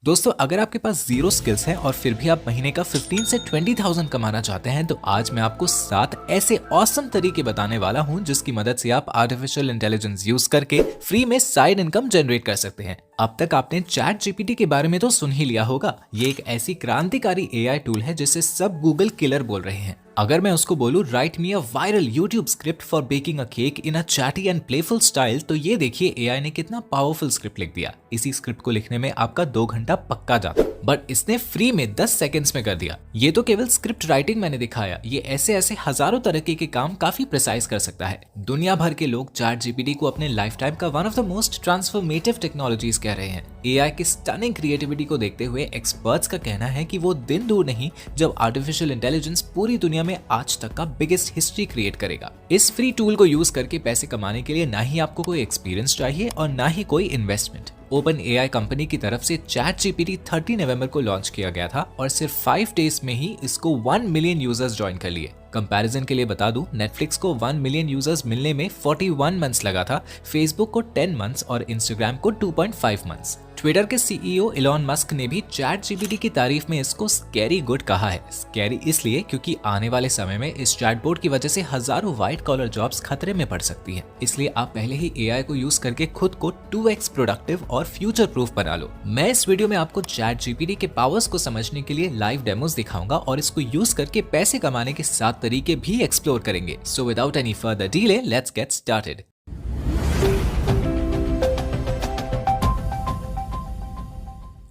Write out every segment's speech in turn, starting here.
दोस्तों, अगर आपके पास जीरो स्किल्स हैं और फिर भी आप महीने का 15 से 20,000 कमाना चाहते हैं, तो आज मैं आपको 7 ऐसे ऑसम तरीके बताने वाला हूं जिसकी मदद से आप आर्टिफिशियल इंटेलिजेंस यूज करके फ्री में साइड इनकम जनरेट कर सकते हैं। अब तक आपने चैट जीपीटी के बारे में तो सुन ही लिया होगा। ये एक ऐसी क्रांतिकारी एआई टूल है जिसे सब गूगल किलर बोल रहे हैं। अगर मैं उसको बोलूं right me a viral YouTube script for baking a cake in a chatty and playful style, तो ये देखिए एआई ने कितना पावरफुल स्क्रिप्ट लिख दिया। इसी स्क्रिप्ट को लिखने में आपका 2 घंटा पक्का जाता, बट इसने फ्री में 10 सेकंड्स में कर दिया। ये तो केवल स्क्रिप्ट राइटिंग मैंने दिखाया, ये ऐसे ऐसे हजारों तरीके के काम काफी प्रिसाइज कर सकता है। दुनिया भर के लोग चैट जीपीटी को अपने लाइफ टाइम का one of the most transformative technologies कह रहे हैं। एआई की स्टनिंग क्रिएटिविटी को देखते हुए एक्सपर्ट्स का कहना है कि वो दिन दूर नहीं जब आर्टिफिशियल इंटेलिजेंस पूरी दुनिया में आज तक का बिगेस्ट हिस्ट्री क्रिएट करेगा। इस फ्री टूल को यूज करके पैसे कमाने के लिए ना ही आपको कोई एक्सपीरियंस चाहिए और ना ही कोई इन्वेस्टमेंट। ओपन एआई कंपनी की तरफ से चैट जीपीटी 30 नवंबर को लॉन्च किया गया था और सिर्फ 5 डेज में ही इसको 1 मिलियन यूजर्स ज्वाइन कर लिए। कंपैरिजन के लिए बता दूं, नेटफ्लिक्स को 1 मिलियन यूजर्स मिलने में 41 मंथ्स लगा था, फेसबुक को 10 मंथ्स और इंस्टाग्राम को 2.5 मंथ्स। ट्विटर के सीईओ इलॉन मस्क ने भी चैट जीपीटी की तारीफ में इसको स्कैरी गुड कहा है। स्कैरी इसलिए क्योंकि आने वाले समय में इस चैटबॉट की वजह से हजारों व्हाइट कॉलर जॉब्स खतरे में पड़ सकती हैं। इसलिए आप पहले ही एआई को यूज करके खुद को 2x प्रोडक्टिव और फ्यूचर प्रूफ बना लो। मैं इस वीडियो में आपको चैट जीपीटी के पावर्स को समझने के लिए लाइव डेमोस दिखाऊंगा और इसको यूज करके पैसे कमाने के 7 तरीके भी एक्सप्लोर करेंगे। So without any further delay, let's get started.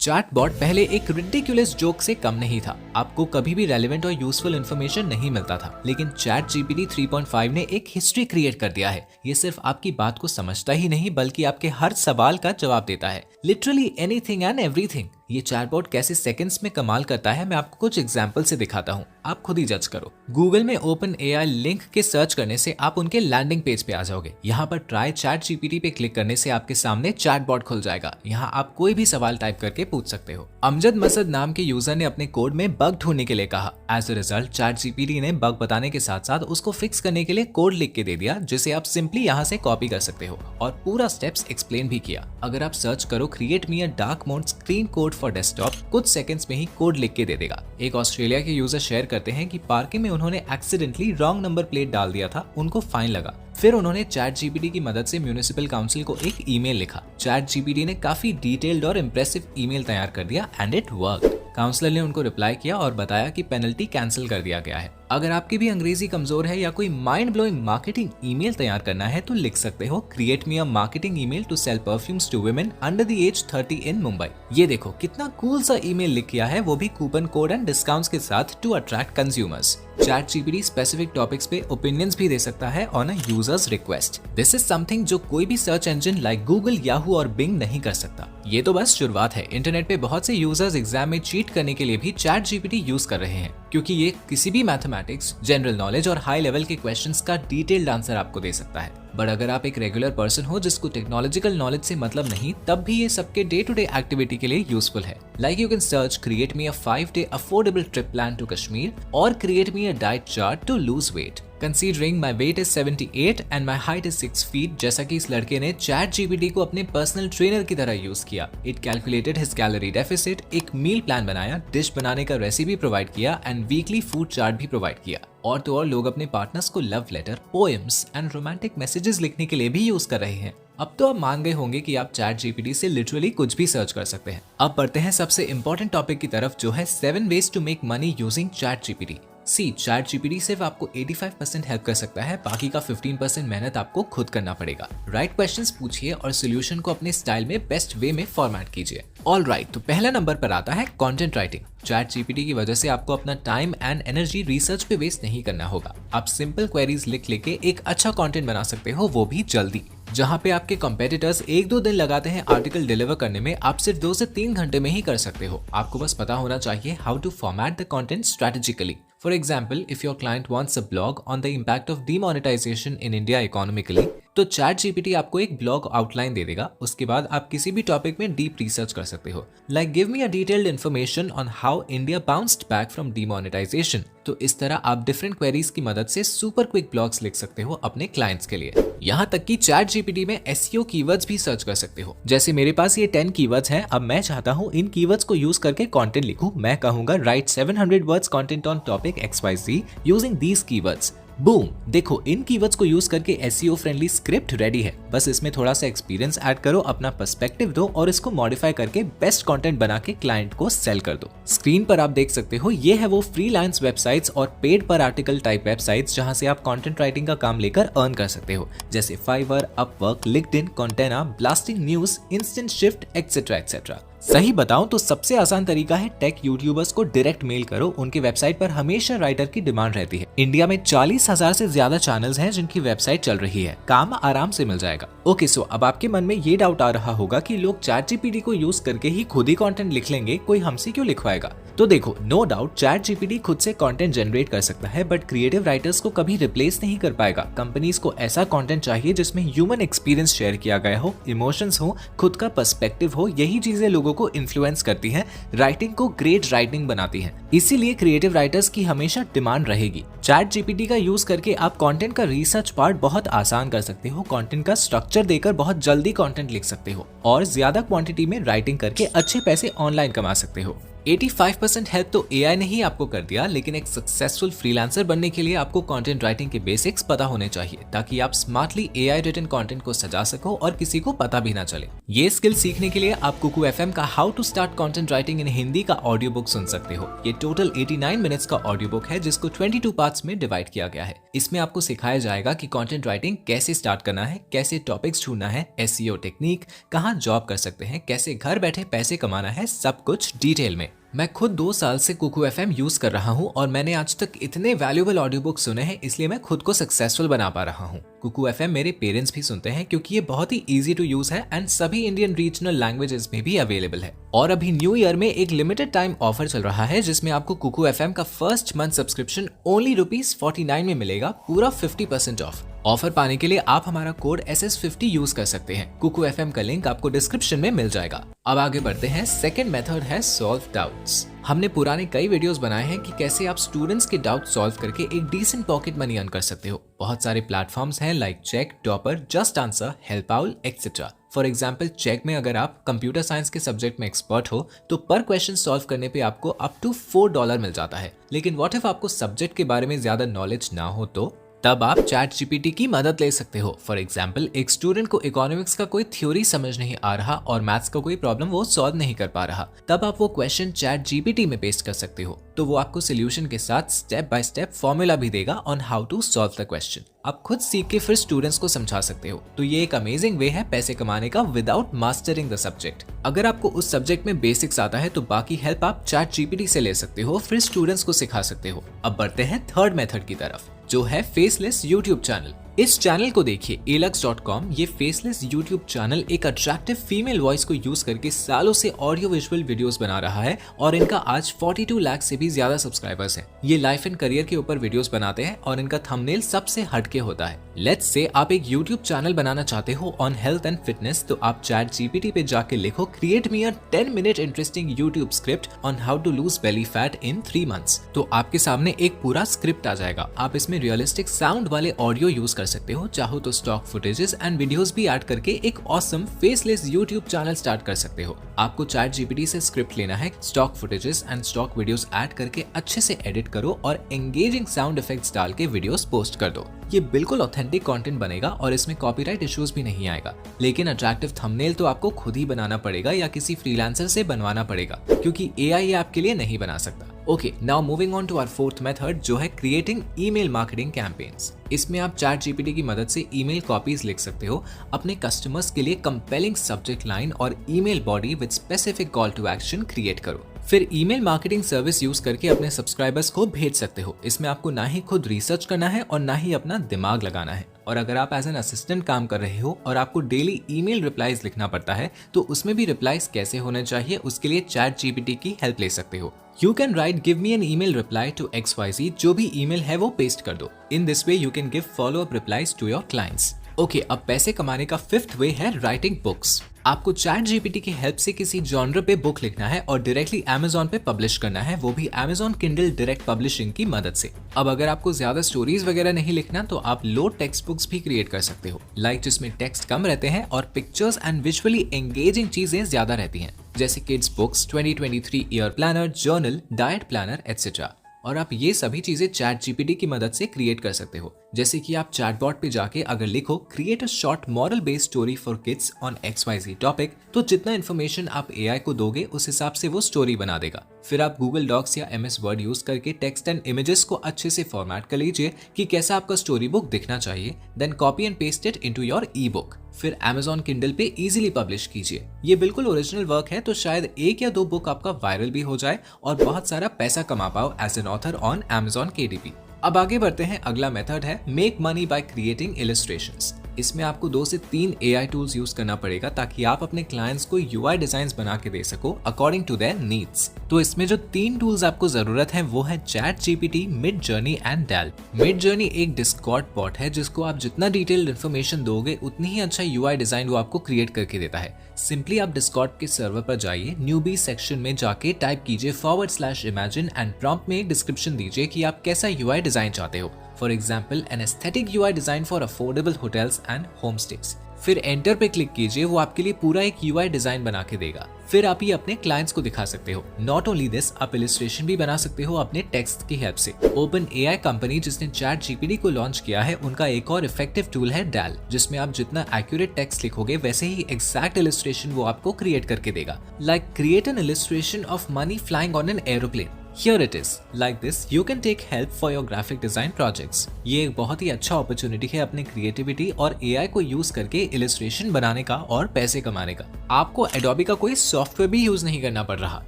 Chatbot पहले एक रिडिकुलस जोक से कम नहीं था। आपको कभी भी रेलेवेंट और यूजफुल इन्फॉर्मेशन नहीं मिलता था, लेकिन चैट जीपीटी 3.5 ने एक हिस्ट्री क्रिएट कर दिया है। ये सिर्फ आपकी बात को समझता ही नहीं बल्कि आपके हर सवाल का जवाब देता है, लिटरली एनीथिंग एंड एवरीथिंग। ये चैटबॉट कैसे सेकंड्स में कमाल करता है, मैं आपको कुछ एग्जांपल से दिखाता हूँ, आप खुद ही जज करो। गूगल में ओपन एआई लिंक के सर्च करने से आप उनके लैंडिंग पेज पे आ जाओगे। यहाँ पर ट्राई चैट जीपीटी पे क्लिक करने से आपके सामने चैटबॉट खुल जाएगा। यहाँ आप कोई भी सवाल टाइप करके पूछ सकते हो। अमजद मसद नाम के यूजर ने अपने कोड में बग ढूंढने के लिए कहा। As a result chat GPT ने बग बताने के साथ साथ उसको फिक्स करने के लिए कोड लिख के दे दिया, जिसे आप सिंपली यहाँ से कॉपी कर सकते हो और पूरा स्टेप्स एक्सप्लेन भी किया। अगर आप सर्च करो create me a dark mode screen code for desktop, कुछ सेकंड्स में ही कोड लिख के दे देगा। एक ऑस्ट्रेलिया के यूजर शेयर करते हैं कि पार्किंग में उन्होंने एक्सीडेंटली रॉन्ग नंबर प्लेट डाल दिया था, उनको फाइन लगा। फिर उन्होंने चैट जीपीटी की मदद से म्यूनिसिपल काउंसिल को एक ईमेल लिखा। चैट जीपीटी ने काफी डिटेल्ड और इम्प्रेसिव ईमेल तैयार कर दिया एंड इट वर्कड। काउंसलर ने उनको रिप्लाई किया और बताया कि पेनल्टी कैंसिल कर दिया गया है। अगर आपकी भी अंग्रेजी कमजोर है या कोई माइंड ब्लोइंग मार्केटिंग ईमेल तैयार करना है तो लिख सकते हो create me a marketing email to sell perfumes to women under the age 30 in Mumbai. ये देखो कितना कूल सा ईमेल लिख किया है, वो भी कूपन कोड एंड डिस्काउंट्स के साथ to attract consumers. Chat GPT specific topics पे ओपिनियंस भी दे सकता है on a users request. This is something जो कोई भी search engine like Google, Yahoo और बिंग नहीं कर सकता। ये तो बस शुरुआत है। इंटरनेट पे बहुत से यूजर्स एग्जाम में चीट करने के लिए भी चैट जीपीटी यूज कर रहे हैं, क्योंकि ये किसी भी मैथमेटिक्स, जनरल नॉलेज और हाई लेवल के क्वेश्चंस का डिटेल्ड आंसर आपको दे सकता है। बट अगर आप एक रेगुलर पर्सन हो जिसको टेक्नोलॉजिकल नॉलेज से मतलब नहीं, तब भी ये सबके डे टू डे एक्टिविटी के लिए यूजफुल है। Like you can search create me a 5-day affordable trip plan to Kashmir और create me a diet chart to lose weight. Considering my weight is 78 and my height is 6 feet, जैसा कि इस लड़के ने chat GPT को अपने personal trainer की तरह यूज किया। It calculated his calorie deficit, एक मील प्लान बनाया, डिश बनाने का रेसिपी प्रोवाइड किया एंड वीकली फूड चार्ट भी प्रोवाइड किया। और तो और लोग अपने पार्टनर्स को love letter, poems and romantic messages लिखने के लिए भी यूज कर रहे हैं। अब तो आप मान गए होंगे कि आप चैट जीपीटी से लिटरली कुछ भी सर्च कर सकते हैं। अब बढ़ते हैं सबसे इंपॉर्टेंट टॉपिक की तरफ, जो है 7 ways to make money using chat GPT. Chat GPT सिर्फ आपको 85% हेल्प कर सकता है, बाकी का 15% मेहनत आपको खुद करना पड़ेगा। राइट क्वेश्चंस पूछिए और सोल्यूशन को अपने स्टाइल में बेस्ट वे में फॉर्मेट कीजिए। ऑल राइट, तो पहला नंबर पर आता है कंटेंट राइटिंग। चैट जीपीटी की वजह से आपको अपना टाइम एंड एनर्जी रिसर्च पे वेस्ट नहीं करना होगा। आप सिंपल क्वेरीज लिख लेके एक अच्छा कंटेंट बना सकते हो, वो भी जल्दी। जहाँ पे आपके कंपेटिटर्स 1-2 दिन लगाते हैं आर्टिकल डिलीवर करने में, आप सिर्फ 2 से 3 घंटे में ही कर सकते हो। आपको बस पता होना चाहिए how to format the content strategically. For example, if your client wants a blog on the impact of demonetization in India economically, तो चैट जीपीटी आपको एक ब्लॉग आउटलाइन दे देगा। उसके बाद आप किसी भी टॉपिक में डीप रिसर्च कर सकते हो, like give me a detailed information on how India bounced back from demonetisation. तो इस तरह आप डिफरेंट क्वेरीज की मदद से सुपर क्विक ब्लॉग्स लिख सकते हो अपने क्लाइंट्स के लिए। यहाँ तक कि चैट जीपीटी में एसईओ कीवर्ड्स भी सर्च कर सकते हो। जैसे मेरे पास ये 10 कीवर्ड्स हैं, अब मैं चाहता हूँ इन कीवर्ड्स को यूज करके कंटेंट लिखूं। मैं कहूंगा right 700 words content on topic XYZ using these keywords. Boom, देखो इन कीवर्ड्स को यूज करके एसईओ फ्रेंडली स्क्रिप्ट रेडी है। बस इसमें थोड़ा सा एक्सपीरियंस ऐड करो, अपना पर्सपेक्टिव दो और इसको मॉडिफाई करके बेस्ट कंटेंट बना के क्लाइंट को सेल कर दो। स्क्रीन पर आप देख सकते हो ये है वो फ्रीलांस वेबसाइट्स और पेड पर आर्टिकल टाइप वेबसाइट्स जहां से आप कंटेंट राइटिंग का काम लेकर अर्न कर सकते हो, जैसे Fiverr, Upwork, LinkedIn, Contena, Blasting News, Instant Shift etcetera etcetera. सही बताऊं तो सबसे आसान तरीका है टेक यूट्यूबर्स को डायरेक्ट मेल करो। उनकी वेबसाइट पर हमेशा राइटर की डिमांड रहती है। इंडिया में 40,000 से ज्यादा चैनल्स हैं जिनकी वेबसाइट चल रही है, काम आराम से मिल जाएगा। ओके, सो अब आपके मन में ये डाउट आ रहा होगा कि लोग चैट जीपीटी को यूज करके ही खुद ही कंटेंट लिख लेंगे, कोई हमसे क्यों लिखवाएगा? तो देखो, नो डाउट चैट जीपीटी खुद से कंटेंट जनरेट कर सकता है, बट क्रिएटिव राइटर्स को कभी रिप्लेस नहीं कर पाएगा। कंपनीज को ऐसा कंटेंट चाहिए जिसमें ह्यूमन एक्सपीरियंस शेयर किया गया हो, इमोशंस हो, खुद का पर्सपेक्टिव हो। यही चीजें लोगों को इन्फ्लुएंस करती हैं, राइटिंग को ग्रेट राइटिंग बनाती हैं। इसीलिए क्रिएटिव राइटर्स की हमेशा डिमांड रहेगी। चैट जीपीटी का यूज करके आप कंटेंट का रिसर्च पार्ट बहुत आसान कर सकते हो, कंटेंट का स्ट्रक्चर देकर बहुत जल्दी कंटेंट लिख सकते हो और ज्यादा क्वांटिटी में राइटिंग करके अच्छे पैसे ऑनलाइन कमा सकते हो। 85% हेल्प तो एआई ने ही आपको कर दिया, लेकिन एक सक्सेसफुल फ्रीलांसर बनने के लिए आपको कंटेंट राइटिंग के बेसिक्स पता होने चाहिए, ताकि आप स्मार्टली एआई रिटन कंटेंट को सजा सको और किसी को पता भी ना चले। ये स्किल सीखने के लिए आप कुकू एफएम का how to start content writing in Hindi का ऑडियो बुक सुन सकते हो। ये टोटल 89 मिनट्स का ऑडियो बुक है, जिसको 22 पार्ट्स में डिवाइड किया गया है। इसमें आपको सिखाया जाएगा कि कंटेंट राइटिंग कैसे स्टार्ट करना है, कैसे टॉपिक्स ढूंढना है, एसईओ टेक्निक, कहाँ जॉब कर सकते हैं, कैसे घर बैठे पैसे कमाना है, सब कुछ डिटेल में। मैं खुद 2 साल से कुकू एफएम यूज कर रहा हूँ और मैंने आज तक इतने वैल्यूएबल ऑडियो बुक सुने हैं, इसलिए मैं खुद को सक्सेसफुल बना पा रहा हूँ। कुकू एफएम मेरे पेरेंट्स भी सुनते हैं क्योंकि ये बहुत ही इजी टू यूज है एंड सभी इंडियन रीजनल लैंग्वेजेस में भी अवेलेबल है। और अभी न्यू ईयर में एक लिमिटेड टाइम ऑफर चल रहा है, जिसमें आपको कुकू एफएम का फर्स्ट मंथ सब्सक्रिप्शन ओनली ₹49 में मिलेगा, पूरा 50% ऑफ। ऑफर पाने के लिए आप हमारा कोड SS50 यूज कर सकते हैं। कुकू एफएम का लिंक आपको डिस्क्रिप्शन में मिल जाएगा। अब आगे बढ़ते हैं। सेकंड मेथड है सॉल्व डाउट्स। हमने पुराने कई वीडियोस बनाए हैं कि कैसे आप स्टूडेंट्स के डाउट सॉल्व करके एक डिसेंट पॉकेट मनी अर्न कर सकते हो। बहुत सारे प्लेटफॉर्म्स हैं like Chegg, Toppr, just answer, help out etcetera. For example Chegg में अगर आप कंप्यूटर साइंस के सब्जेक्ट में एक्सपर्ट हो तो पर क्वेश्चन सॉल्व करने पे आपको अप टू $4 मिल जाता है। लेकिन व्हाट इफ आपको सब्जेक्ट के बारे में ज्यादा नॉलेज ना हो, तो तब आप चैट जीपीटी की मदद ले सकते हो। फॉर एग्जाम्पल एक स्टूडेंट को इकोनॉमिक्स का कोई थ्योरी समझ नहीं आ रहा और मैथ्स का कोई प्रॉब्लम वो सॉल्व नहीं कर पा रहा, तब आप वो क्वेश्चन चैट जीपीटी में पेस्ट कर सकते हो, तो वो आपको सोल्यूशन के साथ स्टेप बाय स्टेप फॉर्मूला भी देगा on how to solve the question. आप खुद सीख के फिर स्टूडेंट्स को समझा सकते हो। तो ये एक अमेजिंग वे है पैसे कमाने का विदाउट मास्टरिंग द सब्जेक्ट। अगर आपको उस सब्जेक्ट में बेसिक्स आता है तो बाकी हेल्प आप चैट जीपीटी से ले सकते हो, फिर स्टूडेंट्स को सिखा सकते हो। अब बढ़ते हैं थर्ड मेथड की तरफ, जो है फेसलेस यूट्यूब चैनल। इस चैनल को देखिए elux.com। ये फेसलेस यूट्यूब चैनल एक अट्रैक्टिव फीमेल वॉइस को यूज करके सालों से ऑडियो विजुअल वीडियोस बना रहा है और इनका आज 42 लाख से भी ज्यादा सब्सक्राइबर्स हैं। ये लाइफ एंड करियर के ऊपर वीडियोस बनाते हैं और इनका थंबनेल सबसे हटके होता है। लेट्स से आप एक यूट्यूब चैनल बनाना चाहते हो ऑन हेल्थ एंड फिटनेस, तो आप चैट जीपीटी पे जाके लिखो create me a 10 minute interesting YouTube script on how to lose belly fat in 3 months. तो आपके सामने एक पूरा स्क्रिप्ट आ जाएगा। आप इसमें रियलिस्टिक साउंड वाले ऑडियो यूज कर सकते हो, चाहो तो स्टॉक फुटेजेस एंड वीडियोस भी ऐड करके एक awesome faceless YouTube channel start कर सकते हो। आपको चैट जीपीटी से स्क्रिप्ट लेना है, stock footages and stock videos add करके अच्छे से एडिट करो और एंगेजिंग साउंड इफेक्ट्स डाल के वीडियोस पोस्ट कर दो। ये बिल्कुल ऑथेंटिक कंटेंट बनेगा और इसमें कॉपीराइट इश्यूज भी नहीं आएगा। लेकिन अट्रैक्टिव थंबनेल तो आपको खुद ही बनाना पड़ेगा या किसी फ्रीलांसर से बनवाना पड़ेगा, क्योंकि एआई आपके लिए नहीं बना सकता। Okay, now moving on to our fourth method, जो है क्रिएटिंग ईमेल मार्केटिंग कैंपेन्स। इसमें आप चैट जीपीटी की मदद से ईमेल कॉपीज लिख सकते हो, अपने कस्टमर्स के लिए कंपेलिंग सब्जेक्ट लाइन और email body with specific call to action create करो। फिर ईमेल मार्केटिंग सर्विस यूज करके अपने सब्सक्राइबर्स को भेज सकते हो। इसमें आपको ना ही खुद रिसर्च करना है और ना ही अपना दिमाग लगाना है। और अगर आप एज एन असिस्टेंट काम कर रहे हो और आपको डेली ईमेल रिप्लाईज लिखना पड़ता है, तो उसमें भी रिप्लाईज कैसे होने चाहिए उसके लिए चैट जीपीटी की हेल्प ले सकते हो। You can write give me an email reply to XYZ, जो भी ईमेल है वो पेस्ट कर दो। In this way you can give follow up replies to your clients. Okay, अब पैसे कमाने का फिफ्थ वे है राइटिंग बुक्स। आपको चैट जीपीटी की हेल्प से किसी जॉनर पे बुक लिखना है और डायरेक्टली अमेजोन पे पब्लिश करना है, वो भी अमेजोन किंडल डायरेक्ट पब्लिशिंग की मदद से। अब अगर आपको ज्यादा स्टोरीज वगैरह नहीं लिखना तो आप लो टेक्स्ट बुक्स भी क्रिएट कर सकते हो, लाइक जिसमें टेक्स्ट कम रहते हैं और पिक्चर्स एंड विजुअली एंगेजिंग चीजें ज्यादा रहती हैं, जैसे kids books, 2023 year planner, journal, diet planner etcetera. और आप ये सभी चीजें चैट जीपीटी की मदद से क्रिएट कर सकते हो। जैसे कि आप चैटबॉट पे जाके अगर लिखो create a short moral based story for kids on XYZ topic, तो जितना इन्फॉर्मेशन आप एआई को दोगे उस हिसाब से वो स्टोरी बना देगा। फिर आप गूगल डॉक्स या MS वर्ड यूज करके टेक्स्ट एंड इमेजेस को अच्छे से फॉर्मेट कर लीजिए कि कैसा आपका स्टोरी बुक दिखना चाहिए, then copy and paste it into your e book. फिर Amazon Kindle पे इजीली पब्लिश कीजिए। ये बिल्कुल ओरिजिनल वर्क है, तो शायद 1 या 2 बुक आपका वायरल भी हो जाए और बहुत सारा पैसा कमा पाओ as an author on Amazon KDP। अब आगे बढ़ते हैं। अगला मेथड है make money by creating illustrations. इसमें आपको 2 से 3 AI टूल्स यूज करना पड़ेगा ताकि आप अपने क्लाइंट्स को UI डिजाइन्स बना के दे सको अकॉर्डिंग टू देयर नीड्स। तो इसमें जो 3 टूल्स आपको जरूरत है वो है chat GPT, Midjourney and Dell. Midjourney एक डिस्कॉर्ड बॉट है जिसको आप जितना डिटेल्ड इन्फॉर्मेशन दोगे उतनी ही अच्छा UI डिजाइन वो आपको क्रिएट करके देता है। सिंपली आप डिस्कॉर्ड के सर्वर पर जाइए, न्यूबी सेक्शन में जाके टाइप कीजिए /imagine एंड प्रॉम्प्ट में डिस्क्रिप्शन दीजिए कि आप कैसा UI डिजाइन चाहते हो। For example an aesthetic UI design for affordable hotels and homestays. फिर एंटर पे क्लिक कीजिए, वो आपके लिए पूरा एक UI डिजाइन बना के देगा। फिर आप ये अपने क्लाइंट्स को दिखा सकते हो। नॉट ओनली दिस, आप इलस्ट्रेशन भी बना सकते हो अपने टेक्स्ट की हेल्प से। ओपन AI कंपनी जिसने चैट जीपीटी को लॉन्च किया है, उनका एक और इफेक्टिव टूल है डैल, जिसमें आप जितना एक्यूरेट टेक्स्ट लिखोगे वैसे ही एग्जैक्ट इलस्ट्रेशन वो आपको क्रिएट करके देगा। Like create an illustration of money flying on an aeroplane. Here it is. Like this, you can take help for your graphic design projects. ये एक बहुत ही अच्छा अपॉर्चुनिटी है अपने क्रिएटिविटी और AI को यूज करके इलस्ट्रेशन बनाने का और पैसे कमाने का। आपको Adobe का कोई सॉफ्टवेयर भी यूज नहीं करना पड़ रहा,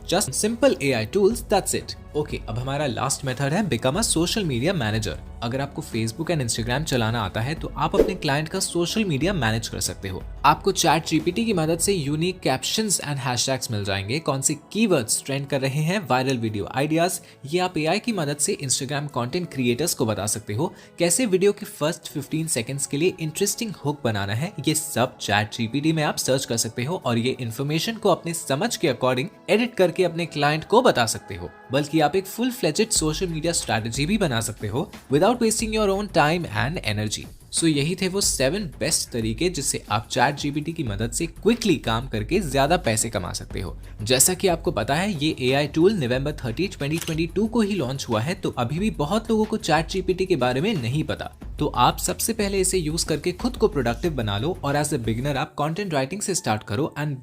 just simple AI tools, that's it. Okay, अब हमारा लास्ट मेथड है become a social media manager. अगर आपको फेसबुक एंड इंस्टाग्राम चलाना आता है तो आप अपने क्लाइंट का सोशल मीडिया मैनेज कर सकते हो। आपको चैट जीपीटी की मदद से यूनिक कैप्शंस एंड हैशटैग्स मिल जाएंगे, कौन से कीवर्ड्स ट्रेंड कर रहे हैं, वायरल वीडियो आइडियाज। ये आप AI की मदद से इंस्टाग्राम कंटेंट क्रिएटर्स को बता सकते हो कैसे वीडियो के फर्स्ट 15 सेकंड्स के लिए इंटरेस्टिंग हुक बनाना है। ये सब चैट जीपीटी में आप सर्च कर सकते हो और ये इन्फॉर्मेशन को अपने समझ के अकॉर्डिंग एडिट करके अपने क्लाइंट को बता सकते हो। बल्कि आप एक full fledged social media strategy भी बना सकते हो without wasting your own time and energy. So यही थे वो 7 बेस्ट तरीके जिससे आप चैट जीपीटी की मदद से क्विकली काम करके ज्यादा पैसे कमा सकते हो। जैसा कि आपको पता है ये AI टूल नवंबर 30, 2022 को ही लॉन्च हुआ है, तो अभी भी बहुत लोगों को चैट जीपीटी के बारे में नहीं पता। तो आप सबसे पहले इसे यूज करके खुद को प्रोडक्टिव बना लो और एज ए बिगिनर आप कंटेंट राइटिंग से स्टार्ट करो एंड